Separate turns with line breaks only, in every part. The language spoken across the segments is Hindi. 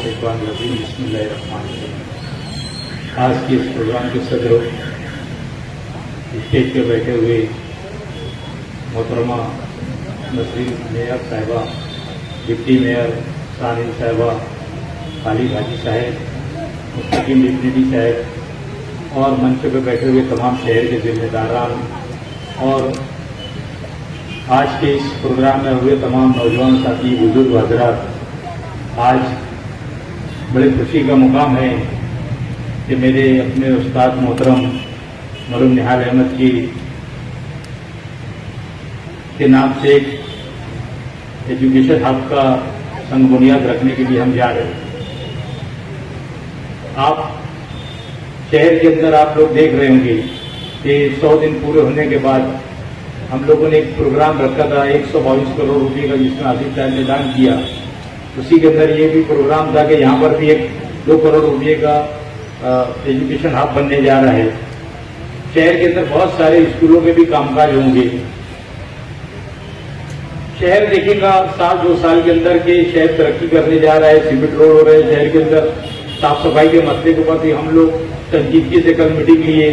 मिनशैतानिर्रजीम बिस्मिल्लाहिर्रहमानिर्रहीम। आज के इस प्रोग्राम के सदर स्टेज पर बैठे हुए मोहतरमा नसरीन मेयर साहिबा, डिप्टी मेयर सानिल साहिबा, काली भाजी साहब, मुस्तकीम डिप्टी साहब और मंच पर बैठे हुए तमाम शहर के जिम्मेदारान और आज के इस प्रोग्राम में हुए तमाम नौजवान साथी, बुजुर्ग हजरात, आज बड़ी खुशी का मुकाम है कि मेरे अपने उस्ताद मोहतरम मरहूम निहाल अहमद जी के नाम से एक एजुकेशन हब का संग बुनियाद रखने के लिए हम जा रहे हैं। आप शहर के अंदर आप लोग देख रहे होंगे कि 100 दिन पूरे होने के बाद हम लोगों ने एक प्रोग्राम रखा था 122 करोड़ रुपए का, जिसमें आसिफ साहब ने दान किया। उसी के अंदर ये भी प्रोग्राम था कि यहाँ पर भी एक 2 करोड़ रुपए का एजुकेशन हब बनने जा रहा है। शहर के अंदर बहुत सारे स्कूलों में भी कामकाज होंगे। शहर देखेगा साल 2 साल के अंदर के शहर तरक्की करने जा रहा है, सीमेंट रोड हो रहे हैं शहर के अंदर। साफ सफाई के मसले के ऊपर भी हम लोग संजीदगी से कल मीटिंग लिए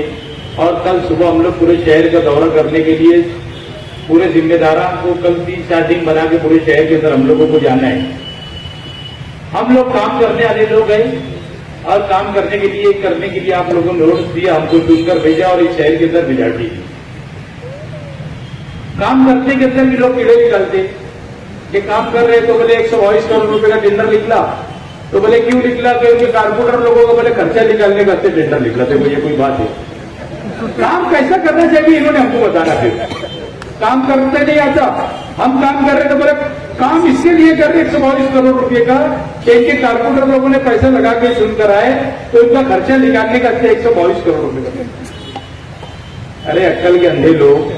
और कल सुबह हम लोग पूरे शहर का दौरा करने के लिए पूरे जिम्मेदारों को कल 3-4 दिन बना के पूरे शहर के अंदर हम लोगों को जाना है। हम लोग काम करने वाले लोग हैं और काम करने के लिए आप लोगों ने नोट्स दिया, हमको चुनकर भेजा और इस शहर के अंदर भिजा दी। काम करने के अंदर भी लोग कीड़े निकालते कि काम कर रहे तो बोले 122 करोड़ रुपए का टेंडर निकला, तो बोले क्यों निकला? क्योंकि कारपोरेटर लोगों को बोले खर्चा निकालने का टेंडर निकला। तो ये कोई बात है? काम कैसा करना चाहिए इन्होंने हमको बताना। फिर काम करते नहीं आता, हम काम कर रहे तो बोले काम इसके लिए कर रहे 122 करोड़ रुपए का कि इनके कारपोरेटर लोगों ने पैसा लगा के सुनकर आए तो इनका खर्चा निकालने का 122 करोड़ रुपए का। अरे अक्कल के अंधे लोग,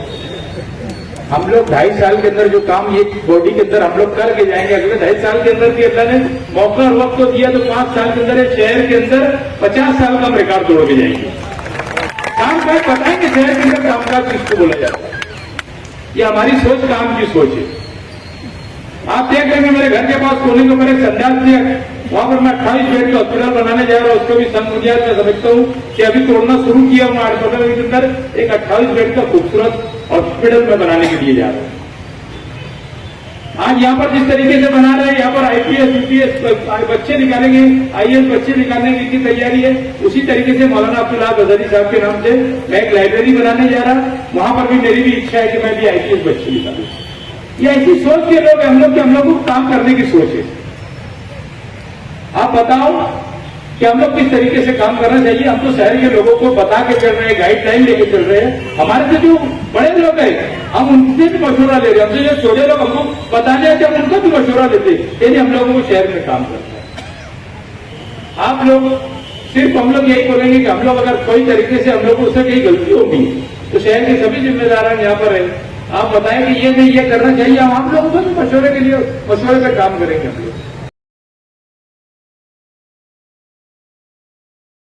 हम लोग 2.5 साल के अंदर जो काम ये बॉडी के अंदर हम लोग करके जाएंगे, अगले 2.5 साल के अंदर भी अल्लाह ने मौका और वक्त तो दिया, तो 5 साल के अंदर शहर के अंदर 50 साल का हम रिकॉर्ड तोड़ के जाएंगे। काम कर बताएंगे शहर के अंदर कामकाज किसको बोला जाता है। ये हमारी सोच, काम की सोच है। आप देख रहे हैं मेरे घर के पास कोने को मेरे संदास दिया, वहां पर मैं 28 बेड का हॉस्पिटल बनाने जा रहा हूं। उसको भी संग बुनियाद में समझता हूं कि अभी तोड़ना शुरू किया हूं। 8-15 दिन के अंदर एक 28 बेड का खूबसूरत हॉस्पिटल में बनाने के लिए जा रहा हूं। आज यहाँ पर जिस तरीके से बना रहे हैं, यहाँ पर IPS UPS बच्चे निकालेंगे, IAS बच्चे निकालने की तैयारी है। उसी तरीके से मौलाना अब्दुल हक अजहरी साहब के नाम से मैं एक लाइब्रेरी बनाने जा रहा, वहां पर भी मेरी भी इच्छा है कि मैं भी IPS बच्चे निकालूं। ये ऐसी सोच के लोग हम लोग को काम करने की सोच है। आप बताओ कि हम लोग किस तरीके से काम करना चाहिए। हम तो शहर के लोगों को बता के चल रहे हैं, गाइडलाइन लेके चल रहे हैं। हमारे से जो बड़े लोग हैं हम उनसे भी मशवरा ले रहे हैं। हमसे जो छोटे लोग हमको बताने हैं हम उनका भी मशवरा लेते हैं। यानी हम लोगों को शहर में काम करना है। आप लोग सिर्फ हम लोग यही बोलेंगे कि हम लोग अगर कोई तरीके से हम लोग उससे कहीं गलती होगी तो शहर के सभी जिम्मेदार यहाँ पर है, आप बताएं कि ये नहीं ये करना चाहिए, हम लोगों को भी मशवरे पे काम करेंगे हम लोग।